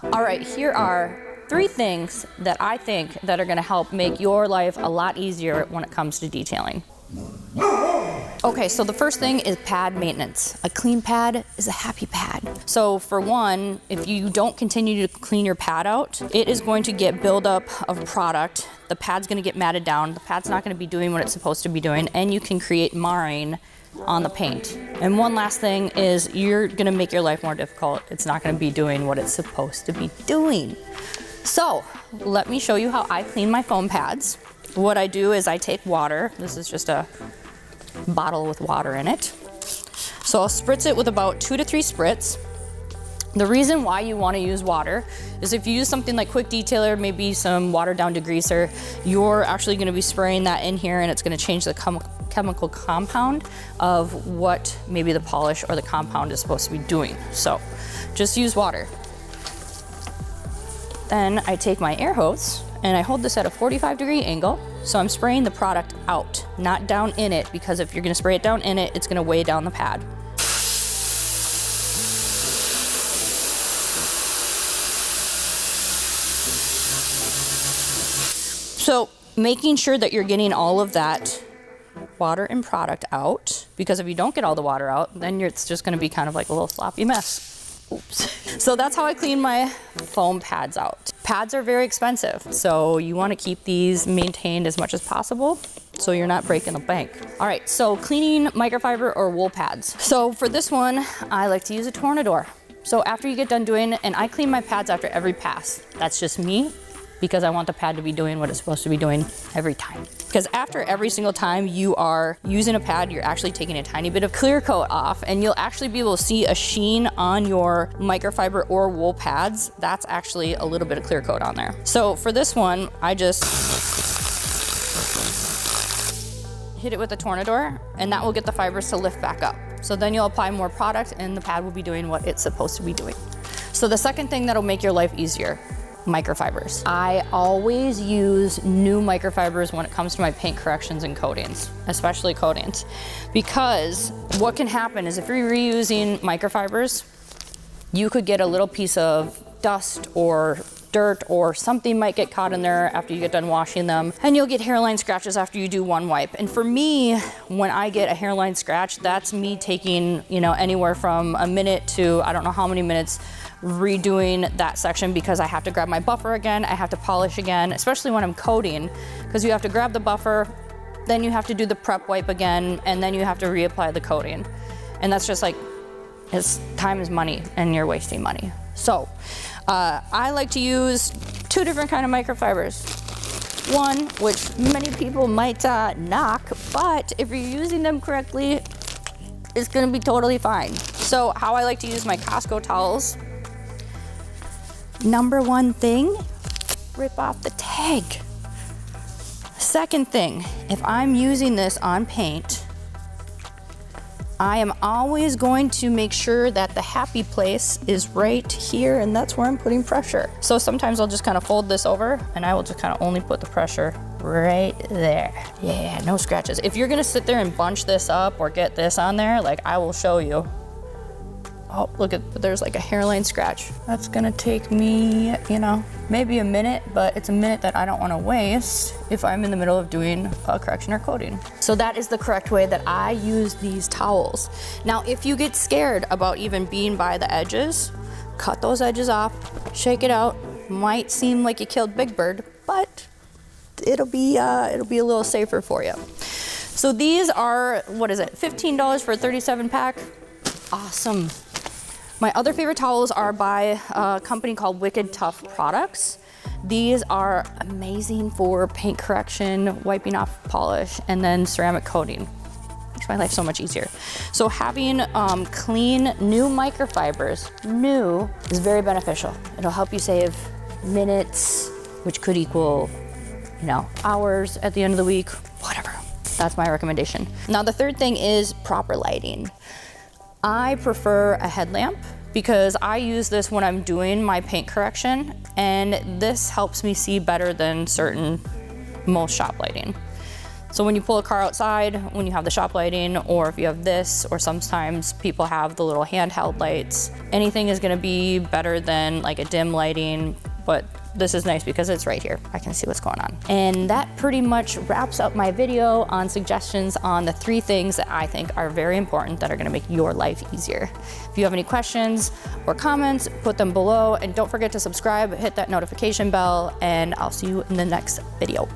All right, here are 3 things that I think that are gonna help make your life a lot easier when it comes to detailing. Okay, so the first thing is pad maintenance. A clean pad is a happy pad. So for one, if you don't continue to clean your pad out, it is going to get buildup of product. The pad's gonna get matted down. The pad's not gonna be doing what it's supposed to be doing, and you can create marring on the paint. And one last thing is you're gonna make your life more difficult. It's not gonna be doing what it's supposed to be doing. So let me show you how I clean my foam pads. What I do is I take water. This is just a bottle with water in it. So I'll spritz it with about 2 to 3 spritz. The reason why you want to use water is if you use something like Quick Detailer, maybe some watered down degreaser, you're actually going to be spraying that in here and it's going to change the chemical compound of what maybe the polish or the compound is supposed to be doing. So just use water. Then I take my air hose and I hold this at a 45-degree angle. So I'm spraying the product out, not down in it, because if you're gonna spray it down in it, it's gonna weigh down the pad. So making sure that you're getting all of that water and product out, because if you don't get all the water out, then it's just gonna be kind of like a little sloppy mess. Oops. So that's how I clean my foam pads out. Pads are very expensive, so you want to keep these maintained as much as possible so you're not breaking the bank. All right, so cleaning microfiber or wool pads. So for this one, I like to use a tornador. So after you get done doing it, and I clean my pads after every pass. That's just me, because I want the pad to be doing what it's supposed to be doing every time. Because after every single time you are using a pad, you're actually taking a tiny bit of clear coat off, and you'll actually be able to see a sheen on your microfiber or wool pads. That's actually a little bit of clear coat on there. So for this one, I just hit it with a tornador, and that will get the fibers to lift back up. So then you'll apply more product and the pad will be doing what it's supposed to be doing. So the second thing that'll make your life easier, microfibers. I always use new microfibers when it comes to my paint corrections and coatings, especially coatings, because what can happen is if you're reusing microfibers, you could get a little piece of dust or dirt or something might get caught in there after you get done washing them, and you'll get hairline scratches after you do one wipe. And for me, when I get a hairline scratch, that's me taking, anywhere from a minute to I don't know how many minutes redoing that section, because I have to grab my buffer again, I have to polish again, especially when I'm coating, because you have to grab the buffer, then you have to do the prep wipe again, and then you have to reapply the coating. And that's just like, time is money and you're wasting money. So I like to use 2 different kind of microfibers. One, which many people might knock, but if you're using them correctly, it's gonna be totally fine. So how I like to use my Costco towels, number 1 thing, rip off the tag. Second thing, if I'm using this on paint, I am always going to make sure that the happy place is right here, and that's where I'm putting pressure. So sometimes I'll just kind of fold this over and I will just kind of only put the pressure right there. Yeah, no scratches. If you're gonna sit there and bunch this up or get this on there, like I will show you. Oh, look there's like a hairline scratch. That's gonna take me, maybe a minute, but it's a minute that I don't wanna waste if I'm in the middle of doing a correction or coating. So that is the correct way that I use these towels. Now, if you get scared about even being by the edges, cut those edges off, shake it out. Might seem like you killed Big Bird, but it'll be a little safer for you. So these are, $15 for a 37 pack? Awesome. My other favorite towels are by a company called Wicked Tough Products. These are amazing for paint correction, wiping off polish, and then ceramic coating. Makes my life so much easier. So having clean, new microfibers, is very beneficial. It'll help you save minutes, which could equal, hours at the end of the week, whatever. That's my recommendation. Now the third thing is proper lighting. I prefer a headlamp because I use this when I'm doing my paint correction, and this helps me see better than most shop lighting. So when you pull a car outside, when you have the shop lighting, or if you have this, or sometimes people have the little handheld lights, anything is gonna be better than like a dim lighting, but this is nice because it's right here. I can see what's going on. And that pretty much wraps up my video on suggestions on the 3 things that I think are very important that are gonna make your life easier. If you have any questions or comments, put them below, and don't forget to subscribe, hit that notification bell, and I'll see you in the next video.